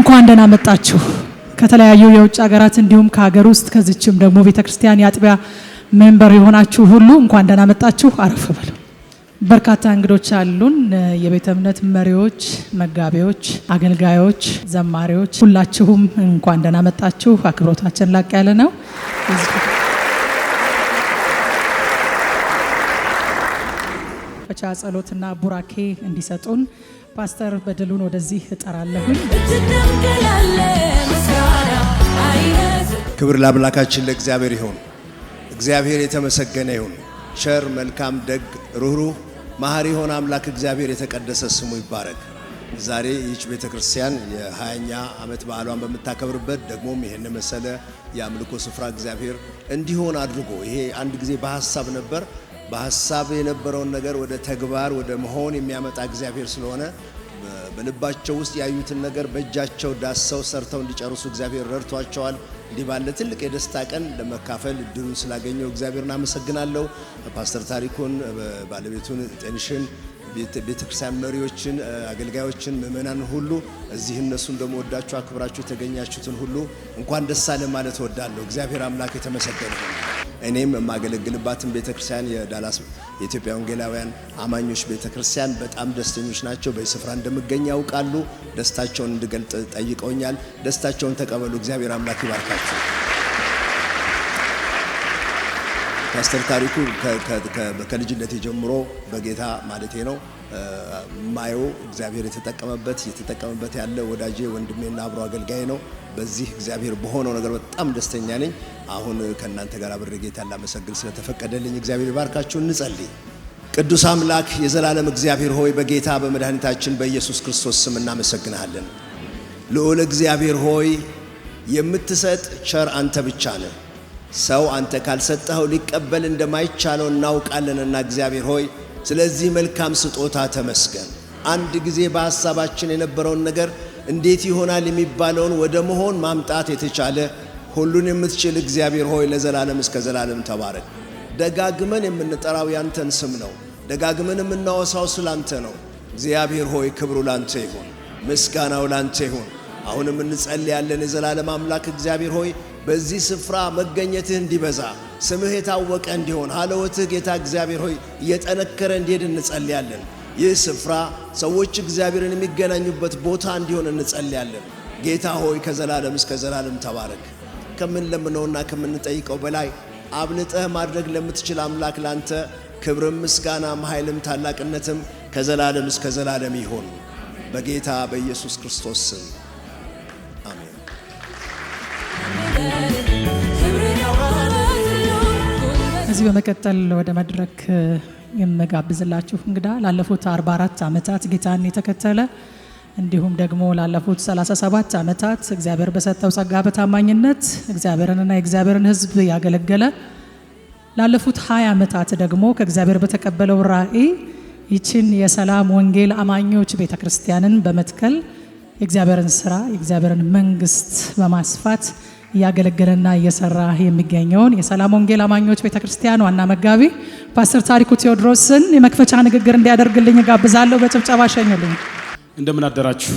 እንኳን ደህና መጣችሁ። ከተለያዩ የውጭ ሀገራት እንዲሁም ከሀገር ውስጥ ከዚችም ደግሞ ቤተክርስቲያን ያጥቢያ ሜምበር የሆናችሁ ሁሉ እንኳን ደህና መጣችሁ። አረፍ በሉ። በርካታ እንግዶች አሉን። የቤተ እምነት መሪዎች፣ መጋቢዎች፣ አገልጋዮች፣ ዘማሪዎች ሁላችሁም እንኳን ደህና መጣችሁ። አክብሮታችን ላቅ ያለ ነው። ፈቻ ጸሎትና ቡራኬ እንዲሰጡን ፓስተር በድሉን ወደዚህ እጠራለሁ። ክብር ለአምላካችን ለእግዚአብሔር ይሁን። እግዚአብሔር የተመሰገነ ይሁን። ቸር፣ መልካም፣ ደግ፣ ሩህሩህ፣ መሐሪ የሆነ አምላክ እግዚአብሔር የተቀደሰ ስሙ ይባረክ። ዛሬ ይህች ቤተክርስቲያን የ20ኛ ዓመት በዓሏን በምታከብርበት ደግሞም ይሄን መሰለ የአምልኮ ስፍራ እግዚአብሔር እንዲሆን አድርጎ ይሄ አንድ ጊዜ በሐሳብ ነበር በሐሳብ የነበረውን ነገር ወደ ተግባር ወደ መሆን የሚያመጣ እግዚአብሔር ስለሆነ በልባቸው ውስጥ ያዩትን ነገር በእጃቸው ዳሰው ሰርተው እንዲጨርሱ እግዚአብሔር ረድቷቸዋል። እንዲህ ባለ ትልቅ የደስታ ቀን ለመካፈል እድሉን ስላገኘው እግዚአብሔርን አመሰግናለሁ። ፓስተር ታሪኩን፣ ባለቤቱን ጤንሽን፣ ቤተክርስቲያን መሪዎችን፣ አገልጋዮችን፣ ምእመናን ሁሉ እዚህ እነሱን ደግሞ ወዳችሁ አክብራችሁ የተገኛችሁትን ሁሉ እንኳን ደስ አለ ማለት እወዳለሁ። እግዚአብሔር አምላክ የተመሰገነ ይሁን። እኔም የማገለግልባትን ቤተክርስቲያን የዳላስ የኢትዮጵያ ወንጌላውያን አማኞች ቤተክርስቲያን በጣም ደስተኞች ናቸው። በዚህ ስፍራ እንደምገኝ ያውቃሉ። ደስታቸውን እንድገልጥ ጠይቀውኛል። ደስታቸውን ተቀበሉ። እግዚአብሔር አምላክ ይባርካችሁ። ፓስተር ታሪኩ ከልጅነቴ ጀምሮ በጌታ ማለቴ ነው ማየው እግዚአብሔር የተጠቀመበት ያለ ወዳጄ ወንድሜና አብሮ አገልጋይ ነው። በዚህ እግዚአብሔር በሆነው ነገር በጣም ደስተኛ ነኝ። አሁን ከእናንተ ጋር አብሬ ጌታ ላመሰግን ስለተፈቀደልኝ እግዚአብሔር ይባርካችሁ። እንጸልይ። ቅዱስ አምላክ የዘላለም እግዚአብሔር ሆይ በጌታ በመድኃኒታችን በኢየሱስ ክርስቶስ ስም እናመሰግናለን። ልዑል እግዚአብሔር ሆይ የምትሰጥ ቸር አንተ ብቻ ነህ። ሰው አንተ ካልሰጠኸው ሊቀበል እንደማይቻለው እናውቃለንና እግዚአብሔር ሆይ ስለዚህ መልካም ስጦታ ተመስገን። አንድ ጊዜ በሐሳባችን የነበረውን ነገር እንዴት ይሆናል የሚባለውን ወደ መሆን ማምጣት የተቻለ ሁሉን የምትችል እግዚአብሔር ሆይ ለዘላለም እስከ ዘላለም ተባረክ። ደጋግመን የምንጠራው ያንተን ስም ነው። ደጋግመን የምናወሳው ስላንተ ነው። እግዚአብሔር ሆይ ክብሩ ላንተ ይሁን፣ ምስጋናው ላንተ ይሁን። አሁንም እንጸልያለን የዘላለም አምላክ እግዚአብሔር ሆይ በዚህ ስፍራ መገኘትህ እንዲበዛ ስምህ የታወቀ እንዲሆን ሀለወትህ ጌታ እግዚአብሔር ሆይ እየጠነከረ እንዲሄድ እንጸልያለን። ይህ ስፍራ ሰዎች እግዚአብሔርን የሚገናኙበት ቦታ እንዲሆን እንጸልያለን። ጌታ ሆይ ከዘላለም እስከ ዘላለም ተባረክ። ከምንለምነውና ከምንጠይቀው በላይ አብልጠህ ማድረግ ለምትችል አምላክ ላንተ ክብርም ምስጋናም ኃይልም ታላቅነትም ከዘላለም እስከ ዘላለም ይሁን በጌታ በኢየሱስ ክርስቶስ ስም አሜን። እዚህ በመቀጠል ወደ መድረክ የምጋብዝላችሁ እንግዳ ላለፉት 44 ዓመታት ጌታን የተከተለ እንዲሁም ደግሞ ላለፉት 37 ዓመታት እግዚአብሔር በሰጠው ጸጋ በታማኝነት እግዚአብሔርንና የእግዚአብሔርን ሕዝብ ያገለገለ ላለፉት 20 ዓመታት ደግሞ ከእግዚአብሔር በተቀበለው ራእይ ይችን የሰላም ወንጌል አማኞች ቤተክርስቲያንን በመትከል የእግዚአብሔርን ስራ የእግዚአብሔርን መንግስት በማስፋት እያገለገለና እየሰራ የሚገኘውን የሰላም ወንጌል አማኞች ቤተክርስቲያን ዋና መጋቢ ፓስተር ታሪኩ ቴዎድሮስን የመክፈቻ ንግግር እንዲያደርግልኝ ጋብዛለሁ። በጭብጨባ ሸኙልኝ። እንደምን አደራችሁ።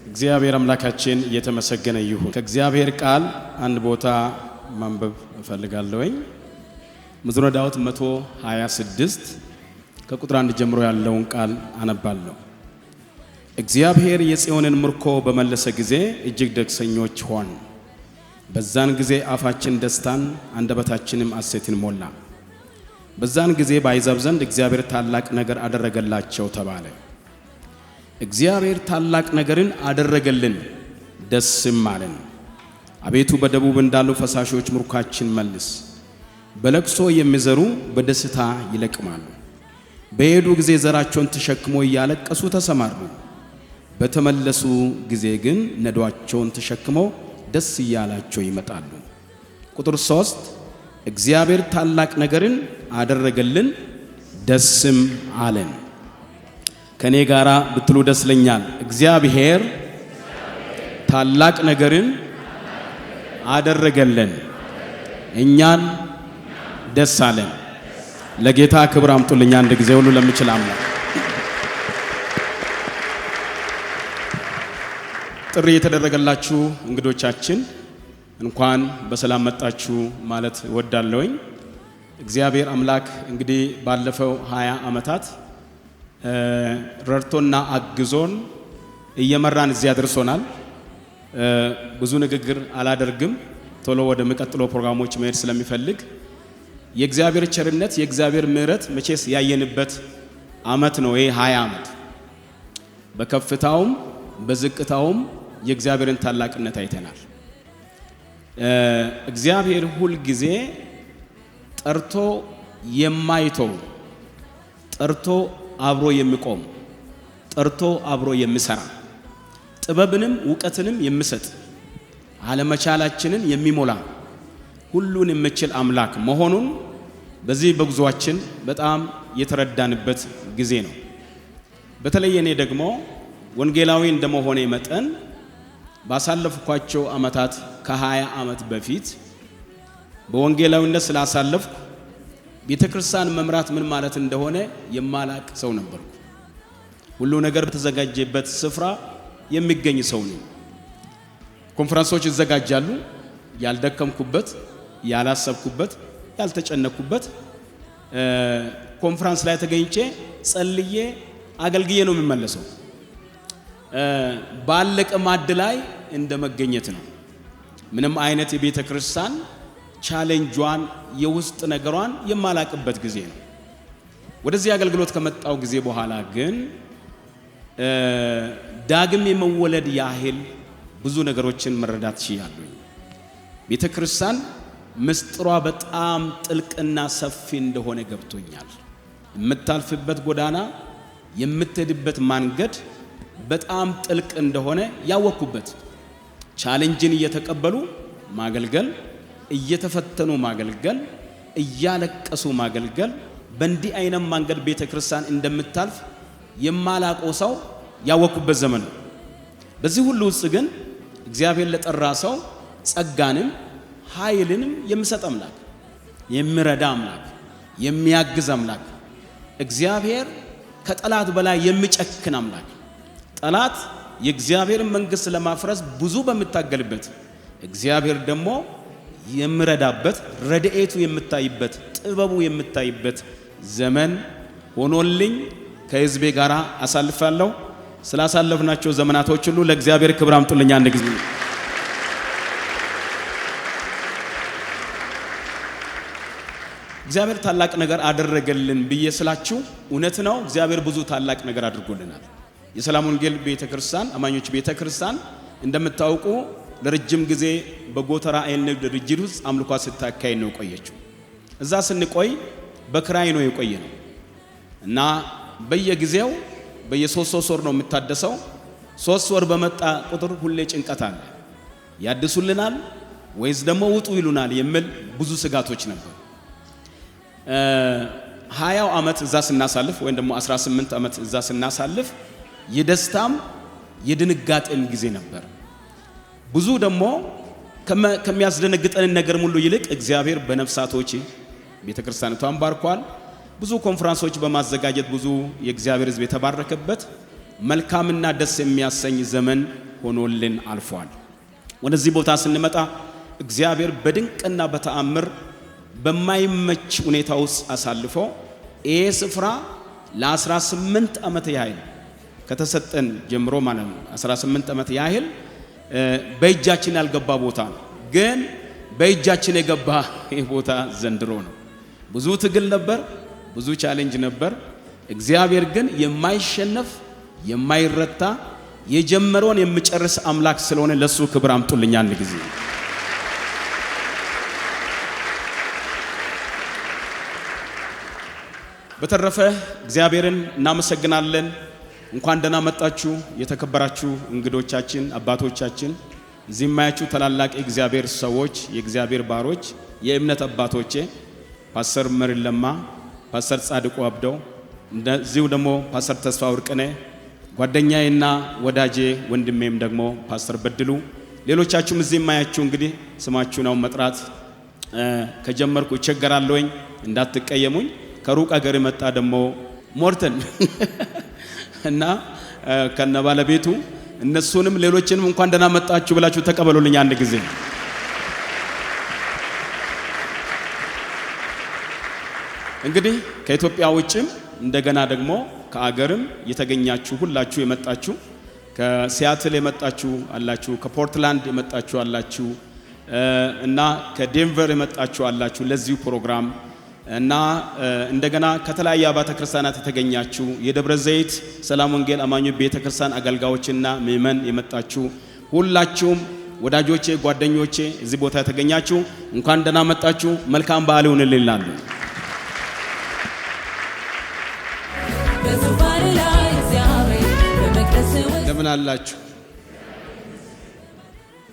እግዚአብሔር አምላካችን እየተመሰገነ ይሁን። ከእግዚአብሔር ቃል አንድ ቦታ ማንበብ እፈልጋለሁኝ። መዝሙረ ዳዊት 126 ከቁጥር 1 ጀምሮ ያለውን ቃል አነባለሁ። እግዚአብሔር የጽዮንን ምርኮ በመለሰ ጊዜ እጅግ ደስተኞች ሆን። በዛን ጊዜ አፋችን ደስታን አንደበታችንም ሐሴትን ሞላ። በዛን ጊዜ በአሕዛብ ዘንድ እግዚአብሔር ታላቅ ነገር አደረገላቸው ተባለ። እግዚአብሔር ታላቅ ነገርን አደረገልን ደስም አለን። አቤቱ በደቡብ እንዳሉ ፈሳሾች ምርኳችን መልስ። በለቅሶ የሚዘሩ በደስታ ይለቅማሉ። በሄዱ ጊዜ ዘራቸውን ተሸክሞ እያለቀሱ ተሰማሩ። በተመለሱ ጊዜ ግን ነዷቸውን ተሸክመው ደስ እያላቸው ይመጣሉ። ቁጥር 3 እግዚአብሔር ታላቅ ነገርን አደረገልን ደስም አለን። ከኔ ጋራ ብትሉ ደስ ይለኛል። እግዚአብሔር ታላቅ ነገርን አደረገልን፣ እኛን ደስ አለን። ለጌታ ክብር አምጡልኝ አንድ ጊዜ ሁሉ ለሚችል አምላክ። ጥሪ የተደረገላችሁ እንግዶቻችን እንኳን በሰላም መጣችሁ ማለት እወዳለሁኝ። እግዚአብሔር አምላክ እንግዲህ ባለፈው 20 ዓመታት ረድቶና አግዞን እየመራን እዚያ ደርሶናል። ብዙ ንግግር አላደርግም፣ ቶሎ ወደ መቀጥሎ ፕሮግራሞች መሄድ ስለሚፈልግ የእግዚአብሔር ቸርነት የእግዚአብሔር ምሕረት መቼስ ያየንበት ዓመት ነው። ይሄ 20 ዓመት በከፍታውም በዝቅታውም የእግዚአብሔርን ታላቅነት አይተናል። እግዚአብሔር ሁል ጊዜ ጠርቶ የማይተው ጠርቶ አብሮ የሚቆም ጠርቶ አብሮ የሚሰራ ጥበብንም ዕውቀትንም የሚሰጥ አለመቻላችንን የሚሞላ ሁሉን የሚችል አምላክ መሆኑን በዚህ በጉዟችን በጣም የተረዳንበት ጊዜ ነው። በተለይ እኔ ደግሞ ወንጌላዊ እንደመሆኔ መጠን ባሳለፍኳቸው ዓመታት ከ20 ዓመት በፊት በወንጌላዊነት ስላሳለፍኩ ቤተክርስቲያን መምራት ምን ማለት እንደሆነ የማላቅ ሰው ነበርኩ። ሁሉ ነገር በተዘጋጀበት ስፍራ የሚገኝ ሰው ነኝ። ኮንፈረንሶች ይዘጋጃሉ፣ ያልደከምኩበት፣ ያላሰብኩበት፣ ያልተጨነኩበት ኮንፈረንስ ላይ ተገኝቼ ጸልዬ አገልግዬ ነው የሚመለሰው። ባለቀ ማዕድ ላይ እንደመገኘት ነው። ምንም አይነት የቤተ ክርስቲያን ቻሌንጇን የውስጥ ነገሯን የማላቅበት ጊዜ ነው። ወደዚህ አገልግሎት ከመጣው ጊዜ በኋላ ግን ዳግም የመወለድ ያህል ብዙ ነገሮችን መረዳት ችያለሁ። ቤተ ክርስቲያን ምስጢሯ በጣም ጥልቅና ሰፊ እንደሆነ ገብቶኛል። የምታልፍበት ጎዳና የምትሄድበት መንገድ በጣም ጥልቅ እንደሆነ ያወቅኩበት፣ ቻሌንጅን እየተቀበሉ ማገልገል፣ እየተፈተኑ ማገልገል፣ እያለቀሱ ማገልገል፣ በእንዲህ አይነት መንገድ ቤተክርስቲያን እንደምታልፍ የማላቀው ሰው ያወቅኩበት ዘመን ነው። በዚህ ሁሉ ውስጥ ግን እግዚአብሔር ለጠራ ሰው ጸጋንም ኃይልንም የሚሰጥ አምላክ፣ የሚረዳ አምላክ፣ የሚያግዝ አምላክ፣ እግዚአብሔር ከጠላት በላይ የሚጨክን አምላክ፣ ጠላት የእግዚአብሔርን መንግስት ለማፍረስ ብዙ በሚታገልበት እግዚአብሔር ደግሞ የሚረዳበት ረድኤቱ የምታይበት ጥበቡ የምታይበት ዘመን ሆኖልኝ ከሕዝቤ ጋር አሳልፋለሁ። ስላሳለፍናቸው ዘመናቶች ሁሉ ለእግዚአብሔር ክብር አምጡልኝ አንድ ጊዜ። እግዚአብሔር ታላቅ ነገር አደረገልን ብዬ ስላችሁ እውነት ነው። እግዚአብሔር ብዙ ታላቅ ነገር አድርጎልናል። የሰላም ወንጌል ቤተክርስቲያን አማኞች ቤተክርስቲያን እንደምታውቁ ለረጅም ጊዜ በጎተራ አይነት ድርጅት ውስጥ አምልኮ ስታካይ ነው ቆየችው። እዛ ስንቆይ በክራይ ነው የቆየነው እና በየጊዜው በየ3 ወር ነው የምታደሰው። 3 ወር በመጣ ቁጥር ሁሌ ጭንቀት አለ። ያድሱልናል ወይስ ደግሞ ውጡ ይሉናል የሚል ብዙ ስጋቶች ነበር። 20 ዓመት እዛ ስናሳልፍ ወይም ደግሞ 18 ዓመት እዛ ስናሳልፍ የደስታም የድንጋጤም ጊዜ ነበር። ብዙ ደግሞ ከሚያስደነግጠን ነገር ሙሉ ይልቅ እግዚአብሔር በነፍሳቶች ቤተክርስቲያኒቷን ባርኳል። ብዙ ኮንፈረንሶች በማዘጋጀት ብዙ የእግዚአብሔር ሕዝብ የተባረከበት መልካምና ደስ የሚያሰኝ ዘመን ሆኖልን አልፏል። ወደዚህ ቦታ ስንመጣ እግዚአብሔር በድንቅና በተአምር በማይመች ሁኔታ ውስጥ አሳልፎ ይሄ ስፍራ ለ18 ዓመት ያህል ከተሰጠን ጀምሮ ማለት ነው 18 ዓመት ያህል በእጃችን ያልገባ ቦታ ነው። ግን በእጃችን የገባ ቦታ ዘንድሮ ነው። ብዙ ትግል ነበር፣ ብዙ ቻሌንጅ ነበር። እግዚአብሔር ግን የማይሸነፍ የማይረታ የጀመረውን የሚጨርስ አምላክ ስለሆነ ለሱ ክብር አምጡልኝ አንድ ጊዜ። በተረፈ እግዚአብሔርን እናመሰግናለን። እንኳን ደህና መጣችሁ የተከበራችሁ እንግዶቻችን፣ አባቶቻችን፣ እዚህ ማያችሁ ታላላቅ የእግዚአብሔር ሰዎች፣ የእግዚአብሔር ባሮች፣ የእምነት አባቶቼ ፓስተር መሪለማ፣ ፓስተር ጻድቁ አብደው፣ እንደዚሁ ደግሞ ፓስተር ተስፋ ወርቅኔ ጓደኛዬና ወዳጄ ወንድሜም ደግሞ ፓስተር በድሉ፣ ሌሎቻችሁም እዚህ ማያችሁ እንግዲህ ስማችሁ ነው መጥራት ከጀመርኩ እቸገራለሁኝ፣ እንዳትቀየሙኝ። ከሩቅ አገር መጣ ደግሞ ሞርተን እና ከነ ባለቤቱ እነሱንም ሌሎችንም እንኳን ደህና መጣችሁ ብላችሁ ተቀበሉልኝ አንድ ጊዜ። እንግዲህ ከኢትዮጵያ ውጭም እንደገና ደግሞ ከአገርም የተገኛችሁ ሁላችሁ የመጣችሁ ከሲያትል የመጣችሁ አላችሁ፣ ከፖርትላንድ የመጣችሁ አላችሁ እና ከዴንቨር የመጣችሁ አላችሁ ለዚሁ ፕሮግራም እና እንደገና ከተለያየ አብያተ ክርስቲያናት የተገኛችሁ የደብረ ዘይት ሰላም ወንጌል አማኞች ቤተክርስቲያን አገልጋዮችና ምእመን የመጣችሁ ሁላችሁም ወዳጆቼ፣ ጓደኞቼ እዚህ ቦታ የተገኛችሁ እንኳን ደህና መጣችሁ። መልካም በዓል ይሁንልላሉ። እንደምን አላችሁ?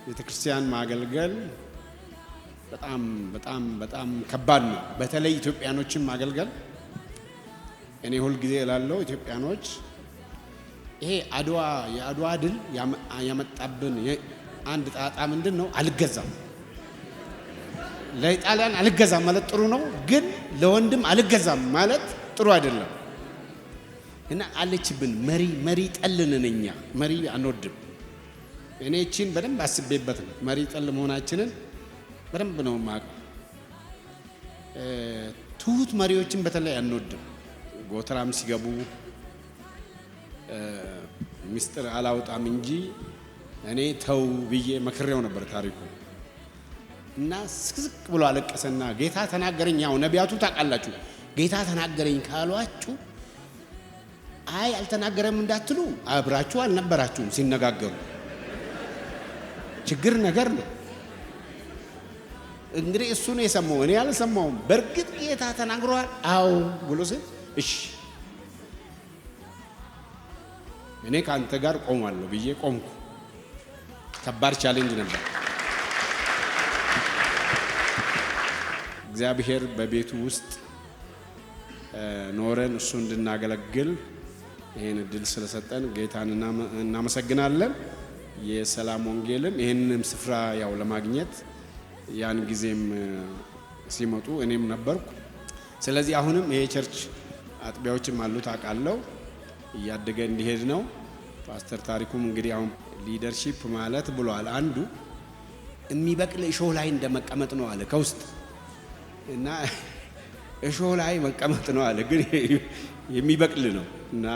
ቤተክርስቲያን ማገልገል በጣም በጣም በጣም ከባድ ነው። በተለይ ኢትዮጵያኖችን ማገልገል እኔ ሁል ጊዜ እላለሁ ኢትዮጵያኖች ይሄ የአድዋ ድል ያመጣብን አንድ ጣጣ ምንድነው? አልገዛም። ለኢጣሊያን አልገዛም ማለት ጥሩ ነው፣ ግን ለወንድም አልገዛም ማለት ጥሩ አይደለም። እና አለችብን መሪ ጠልነን እኛ መሪ አንወድም። እኔ እቺን በደንብ አስቤበት ነው መሪ ጠል መሆናችንን በደንብ ነው የማውቀው። ትሁት መሪዎችን በተለይ አንወድም። ጎተራም ሲገቡ ሚስጥር አላውጣም እንጂ እኔ ተው ብዬ መክሬው ነበር ታሪኩ እና ስቅስቅ ብሎ አለቀሰና ጌታ ተናገረኝ። ያው ነቢያቱ ታውቃላችሁ ጌታ ተናገረኝ ካሏችሁ አይ አልተናገረም እንዳትሉ አብራችሁ አልነበራችሁም ሲነጋገሩ። ችግር ነገር ነው እንግዲህ እሱ ነው የሰማው፣ እኔ አልሰማውም። በእርግጥ ጌታ ተናግሯል አዎ ብሎ ሲል እሺ እኔ ካንተ ጋር ቆማለሁ ብዬ ቆምኩ። ከባድ ቻሌንጅ ነበር። እግዚአብሔር በቤቱ ውስጥ ኖረን እሱ እንድናገለግል ይሄን እድል ስለሰጠን ጌታን እናመሰግናለን። የሰላም ወንጌልም ይሄንንም ስፍራ ያው ለማግኘት ያን ጊዜም ሲመጡ እኔም ነበርኩ። ስለዚህ አሁንም ይሄ ቸርች አጥቢያዎችም አሉት አውቃለሁ፣ እያደገ እንዲሄድ ነው። ፓስተር ታሪኩም እንግዲህ አሁን ሊደርሺፕ ማለት ብሏል አንዱ የሚበቅል እሾህ ላይ እንደመቀመጥ ነው አለ ከውስጥ እና እሾህ ላይ መቀመጥ ነው አለ፣ ግን የሚበቅል ነው እና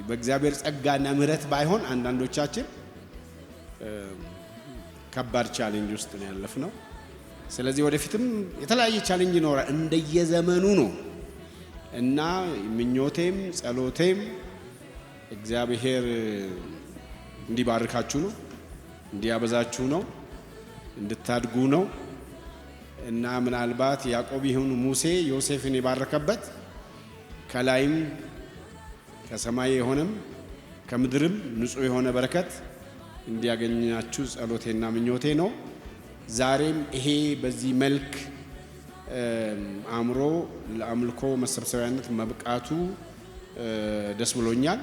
በእግዚአብሔር ጸጋና ምሕረት ባይሆን አንዳንዶቻችን ከባድ ቻሌንጅ ውስጥ ነው ያለፍነው። ስለዚህ ወደፊትም የተለያየ ቻሌንጅ ይኖራል እንደየዘመኑ ነው እና ምኞቴም ጸሎቴም እግዚአብሔር እንዲባርካችሁ ነው፣ እንዲያበዛችሁ ነው፣ እንድታድጉ ነው እና ምናልባት ያዕቆብ ይሁን ሙሴ ዮሴፍን የባረከበት ከላይም ከሰማይ የሆነም ከምድርም ንጹህ የሆነ በረከት እንዲያገኛችሁ ጸሎቴና ምኞቴ ነው። ዛሬም ይሄ በዚህ መልክ አምሮ ለአምልኮ መሰብሰቢያነት መብቃቱ ደስ ብሎኛል።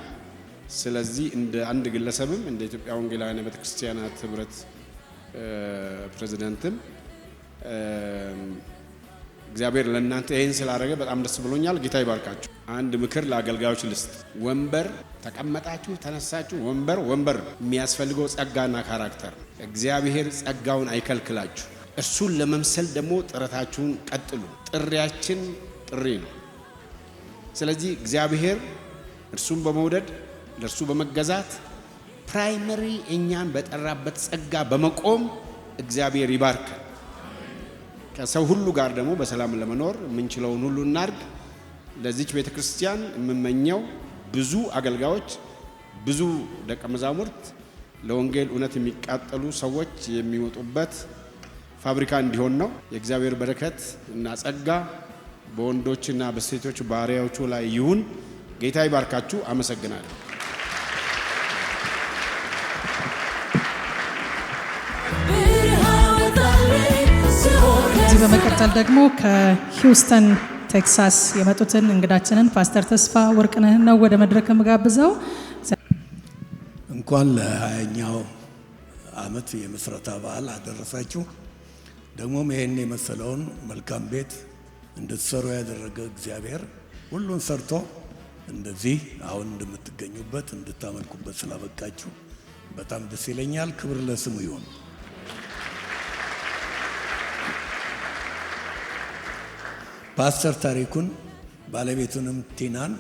ስለዚህ እንደ አንድ ግለሰብም እንደ ኢትዮጵያ ወንጌላውያን ቤተክርስቲያናት ህብረት ፕሬዝዳንትም እግዚአብሔር ለእናንተ ይህን ስላደረገ በጣም ደስ ብሎኛል። ጌታ ይባርካችሁ። አንድ ምክር ለአገልጋዮች ልስጥ። ወንበር ተቀመጣችሁ ተነሳችሁ፣ ወንበር የሚያስፈልገው ጸጋና ካራክተር። እግዚአብሔር ጸጋውን አይከልክላችሁ። እርሱን ለመምሰል ደግሞ ጥረታችሁን ቀጥሉ። ጥሪያችን ጥሪ ነው። ስለዚህ እግዚአብሔር እርሱን በመውደድ ለእርሱ በመገዛት ፕራይመሪ እኛን በጠራበት ጸጋ በመቆም እግዚአብሔር ይባርካል። ከሰው ሁሉ ጋር ደግሞ በሰላም ለመኖር የምንችለውን ሁሉ እናድርግ። ለዚች ቤተክርስቲያን የምመኘው ብዙ አገልጋዮች፣ ብዙ ደቀ መዛሙርት፣ ለወንጌል እውነት የሚቃጠሉ ሰዎች የሚወጡበት ፋብሪካ እንዲሆን ነው። የእግዚአብሔር በረከት እና ጸጋ በወንዶችና በሴቶች ባሪያዎቹ ላይ ይሁን። ጌታ ይባርካችሁ። አመሰግናለሁ። ከዚህ በመቀጠል ደግሞ ከሂውስተን ቴክሳስ የመጡትን እንግዳችንን ፓስተር ተስፋ ወርቅነህ ነው ወደ መድረክ የምጋብዘው። እንኳን ለ20ኛው ዓመት የምስረታ በዓል አደረሳችሁ። ደግሞም ይሄን የመሰለውን መልካም ቤት እንድትሰሩ ያደረገ እግዚአብሔር ሁሉን ሰርቶ እንደዚህ አሁን እንደምትገኙበት እንድታመልኩበት ስላበቃችሁ በጣም ደስ ይለኛል። ክብር ለስሙ ይሁን። ፓስተር ታሪኩን ባለቤቱንም ቲናን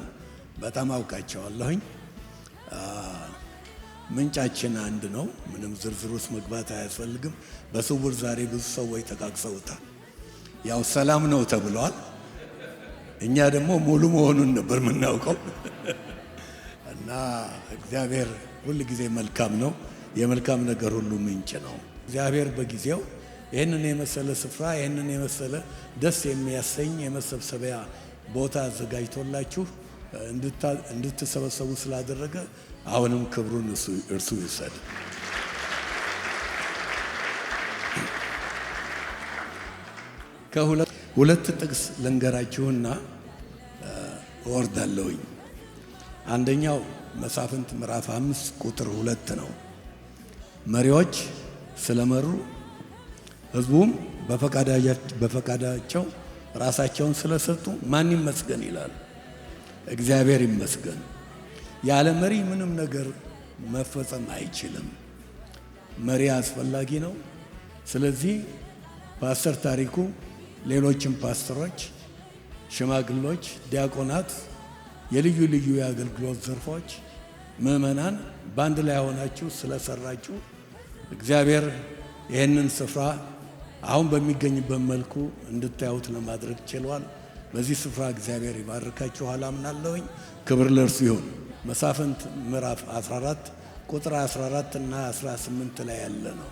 በጣም አውቃቸዋለሁኝ። ምንጫችን አንድ ነው። ምንም ዝርዝር ውስጥ መግባት አያስፈልግም። በስውር ዛሬ ብዙ ሰዎች ተቃቅሰውታል። ያው ሰላም ነው ተብሏል። እኛ ደግሞ ሙሉ መሆኑን ነበር የምናውቀው እና እግዚአብሔር ሁል ጊዜ መልካም ነው። የመልካም ነገር ሁሉ ምንጭ ነው። እግዚአብሔር በጊዜው ይህንን የመሰለ ስፍራ ይህንን የመሰለ ደስ የሚያሰኝ የመሰብሰቢያ ቦታ አዘጋጅቶላችሁ እንድትሰበሰቡ ስላደረገ አሁንም ክብሩን እርሱ ይውሰድ። ሁለት ጥቅስ ልንገራችሁና እወርዳለሁኝ። አንደኛው መሳፍንት ምዕራፍ 5 ቁጥር 2 ነው። መሪዎች ስለመሩ ሕዝቡም በፈቃዳቸው ራሳቸውን ስለሰጡ ማን ይመስገን ይላል? እግዚአብሔር ይመስገን። ያለ መሪ ምንም ነገር መፈጸም አይችልም። መሪ አስፈላጊ ነው። ስለዚህ ፓስተር ታሪኩ፣ ሌሎችም ፓስተሮች፣ ሽማግሎች፣ ዲያቆናት፣ የልዩ ልዩ የአገልግሎት ዘርፎች፣ ምእመናን በአንድ ላይ ሆናችሁ ስለሰራችሁ እግዚአብሔር ይህንን ስፍራ አሁን በሚገኝበት መልኩ እንድታዩት ለማድረግ ችሏል። በዚህ ስፍራ እግዚአብሔር ይባርካችኋል አምናለሁኝ። ክብር ለእርሱ ይሁን። መሳፍንት ምዕራፍ 14 ቁጥር 14 እና 18 ላይ ያለ ነው።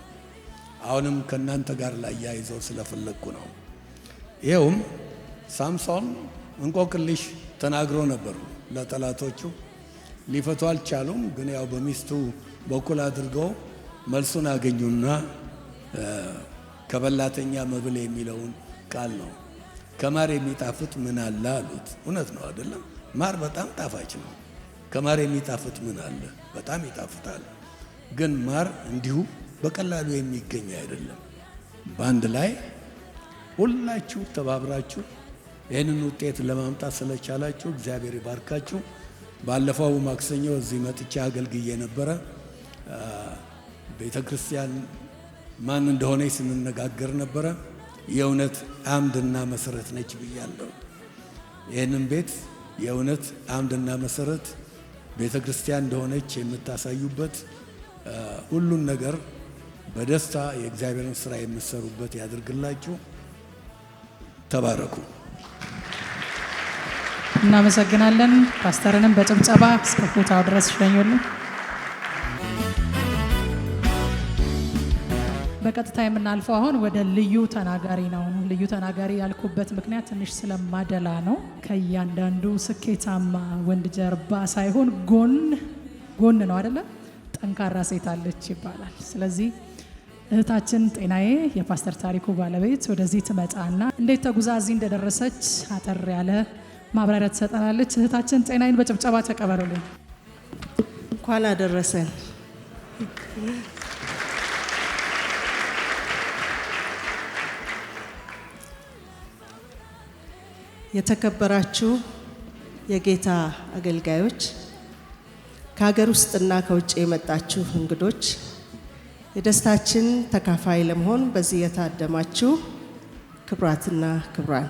አሁንም ከእናንተ ጋር ላያይዘው ስለፈለግኩ ነው። ይኸውም ሳምሶን እንቆቅልሽ ተናግሮ ነበር ለጠላቶቹ። ሊፈቱ አልቻሉም። ግን ያው በሚስቱ በኩል አድርገው መልሱን አገኙና ከበላተኛ መብል የሚለውን ቃል ነው። ከማር የሚጣፍጥ ምን አለ አሉት። እውነት ነው አይደለም? ማር በጣም ጣፋጭ ነው። ከማር የሚጣፍጥ ምን አለ? በጣም ይጣፍጣል። ግን ማር እንዲሁ በቀላሉ የሚገኝ አይደለም። በአንድ ላይ ሁላችሁ ተባብራችሁ ይህንን ውጤት ለማምጣት ስለቻላችሁ እግዚአብሔር ይባርካችሁ። ባለፈው ማክሰኞ እዚህ መጥቻ አገልግዬ ነበረ። ቤተ ክርስቲያን ማን እንደሆነ ስንነጋገር ነበረ። የእውነት አምድና መሰረት ነች ብያለሁ። ይህንን ቤት የእውነት አምድና መሰረት ቤተ ክርስቲያን እንደሆነች የምታሳዩበት፣ ሁሉን ነገር በደስታ የእግዚአብሔርን ስራ የምትሰሩበት ያድርግላችሁ። ተባረኩ። እናመሰግናለን። ፓስተርንም በጭብጨባ እስከ ቦታው ድረስ ሸኙልን። በቀጥታ የምናልፈው አሁን ወደ ልዩ ተናጋሪ ነው። ልዩ ተናጋሪ ያልኩበት ምክንያት ትንሽ ስለማደላ ነው። ከእያንዳንዱ ስኬታማ ወንድ ጀርባ ሳይሆን ጎን ነው አይደለ? ጠንካራ ሴት አለች ይባላል። ስለዚህ እህታችን ጤናዬ የፓስተር ታሪኩ ባለቤት ወደዚህ ትመጣና እንዴት ተጉዛ እዚህ እንደደረሰች አጠር ያለ ማብራሪያ ትሰጠናለች። እህታችን ጤናዬን በጭብጨባ ተቀበሉልኝ። እንኳን አደረሰን። የተከበራችሁ የጌታ አገልጋዮች፣ ከሀገር ውስጥና ከውጭ የመጣችሁ እንግዶች፣ የደስታችን ተካፋይ ለመሆን በዚህ የታደማችሁ ክቡራትና ክቡራን፣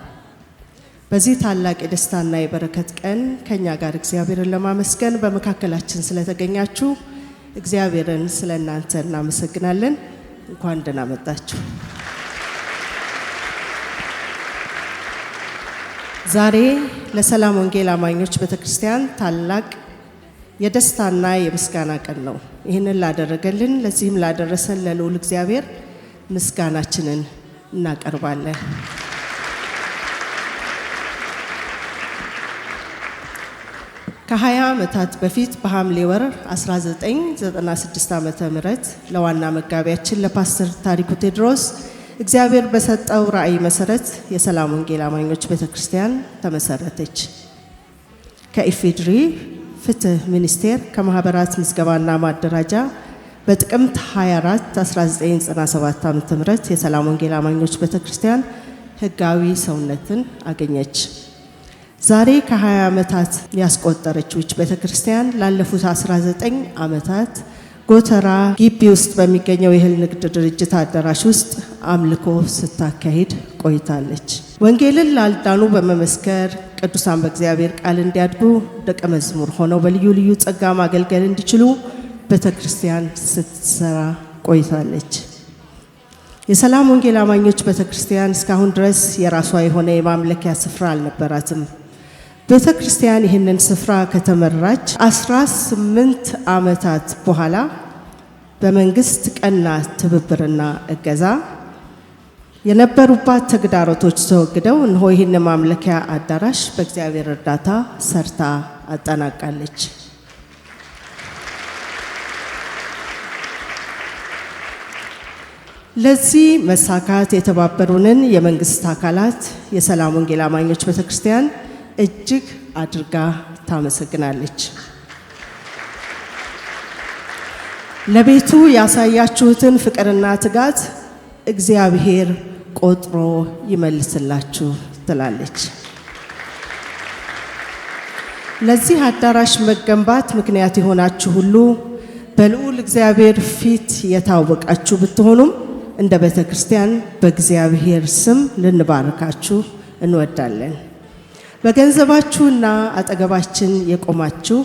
በዚህ ታላቅ የደስታና የበረከት ቀን ከኛ ጋር እግዚአብሔርን ለማመስገን በመካከላችን ስለተገኛችሁ እግዚአብሔርን ስለእናንተ እናመሰግናለን። እንኳን ደህና መጣችሁ። ዛሬ ለሰላም ወንጌል አማኞች ቤተክርስቲያን ታላቅ የደስታና የምስጋና ቀን ነው። ይህንን ላደረገልን ለዚህም ላደረሰን ለልዑል እግዚአብሔር ምስጋናችንን እናቀርባለን። ከ20 ዓመታት በፊት በሐምሌ ወር 1996 ዓመተ ምህረት ለዋና መጋቢያችን ለፓስተር ታሪኩ ቴድሮስ እግዚአብሔር በሰጠው ራእይ መሰረት የሰላም ወንጌል አማኞች ቤተክርስቲያን ተመሰረተች። ከኢፌድሪ ፍትህ ሚኒስቴር ከማህበራት ምዝገባና ማደራጃ በጥቅምት 24 1997 ዓ.ም የሰላም ወንጌል አማኞች ቤተክርስቲያን ህጋዊ ሰውነትን አገኘች። ዛሬ ከ20 ዓመታት ያስቆጠረችው ቤተክርስቲያን ላለፉት 19 ዓመታት ጎተራ ግቢ ውስጥ በሚገኘው የእህል ንግድ ድርጅት አዳራሽ ውስጥ አምልኮ ስታካሂድ ቆይታለች። ወንጌልን ላልዳኑ በመመስከር ቅዱሳን በእግዚአብሔር ቃል እንዲያድጉ ደቀ መዝሙር ሆነው በልዩ ልዩ ጸጋ ማገልገል እንዲችሉ ቤተክርስቲያን ስትሰራ ቆይታለች። የሰላም ወንጌል አማኞች ቤተክርስቲያን እስካሁን ድረስ የራሷ የሆነ የማምለኪያ ስፍራ አልነበራትም። ቤተክርስቲያን ይህንን ስፍራ ከተመራች 18 ዓመታት በኋላ በመንግስት ቀና ትብብርና እገዛ የነበሩባት ተግዳሮቶች ተወግደው እነሆ ይህን ማምለኪያ አዳራሽ በእግዚአብሔር እርዳታ ሰርታ አጠናቃለች። ለዚህ መሳካት የተባበሩንን የመንግስት አካላት የሰላም ወንጌል አማኞች ቤተክርስቲያን እጅግ አድርጋ ታመሰግናለች። ለቤቱ ያሳያችሁትን ፍቅርና ትጋት እግዚአብሔር ቆጥሮ ይመልስላችሁ ትላለች። ለዚህ አዳራሽ መገንባት ምክንያት የሆናችሁ ሁሉ በልዑል እግዚአብሔር ፊት የታወቃችሁ ብትሆኑም እንደ ቤተክርስቲያን በእግዚአብሔር ስም ልንባርካችሁ እንወዳለን። በገንዘባችሁና አጠገባችን የቆማችሁ፣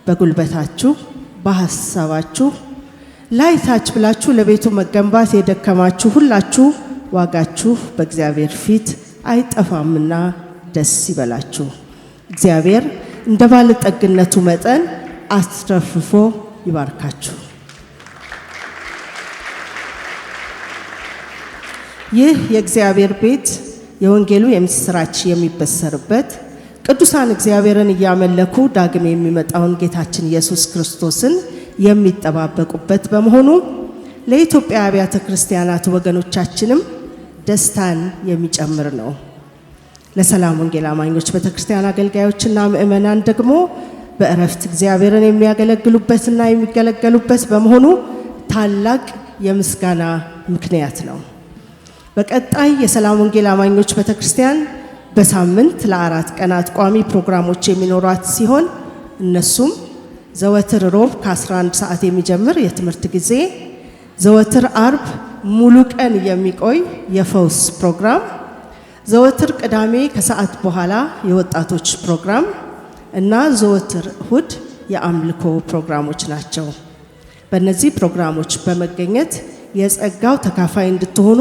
በጉልበታችሁ፣ በሐሳባችሁ ላይታች ብላችሁ ለቤቱ መገንባት የደከማችሁ ሁላችሁ ዋጋችሁ በእግዚአብሔር ፊት አይጠፋምና ደስ ይበላችሁ። እግዚአብሔር እንደ ባለጠግነቱ መጠን አትረፍርፎ ይባርካችሁ። ይህ የእግዚአብሔር ቤት የወንጌሉ የምስራች የሚበሰርበት ቅዱሳን እግዚአብሔርን እያመለኩ ዳግም የሚመጣውን ጌታችን ኢየሱስ ክርስቶስን የሚጠባበቁበት በመሆኑ ለኢትዮጵያ አብያተ ክርስቲያናት ወገኖቻችንም ደስታን የሚጨምር ነው። ለሰላም ወንጌል አማኞች ቤተክርስቲያን አገልጋዮችና ምእመናን ደግሞ በእረፍት እግዚአብሔርን የሚያገለግሉበትና የሚገለገሉበት በመሆኑ ታላቅ የምስጋና ምክንያት ነው። በቀጣይ የሰላም ወንጌል አማኞች ቤተክርስቲያን በሳምንት ለ4 ቀናት ቋሚ ፕሮግራሞች የሚኖሯት ሲሆን እነሱም ዘወትር ሮብ ከ11 ሰዓት የሚጀምር የትምህርት ጊዜ፣ ዘወትር አርብ ሙሉ ቀን የሚቆይ የፈውስ ፕሮግራም፣ ዘወትር ቅዳሜ ከሰዓት በኋላ የወጣቶች ፕሮግራም እና ዘወትር እሁድ የአምልኮ ፕሮግራሞች ናቸው። በእነዚህ ፕሮግራሞች በመገኘት የጸጋው ተካፋይ እንድትሆኑ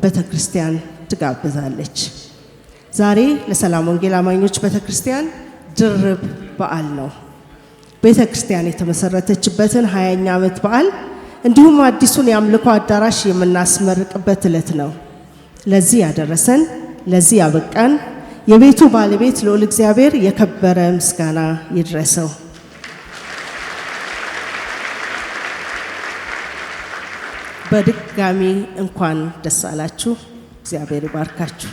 ቤተክርስቲያን ትጋብዛለች። ዛሬ ለሰላም ወንጌል አማኞች ቤተክርስቲያን ድርብ በዓል ነው። ቤተክርስቲያን የተመሰረተችበትን 20ኛ ዓመት በዓል እንዲሁም አዲሱን የአምልኮ አዳራሽ የምናስመርቅበት ዕለት ነው። ለዚህ ያደረሰን ለዚህ ያበቃን የቤቱ ባለቤት ልዑል እግዚአብሔር የከበረ ምስጋና ይድረሰው። በድጋሚ እንኳን ደስ አላችሁ። እግዚአብሔር ይባርካችሁ።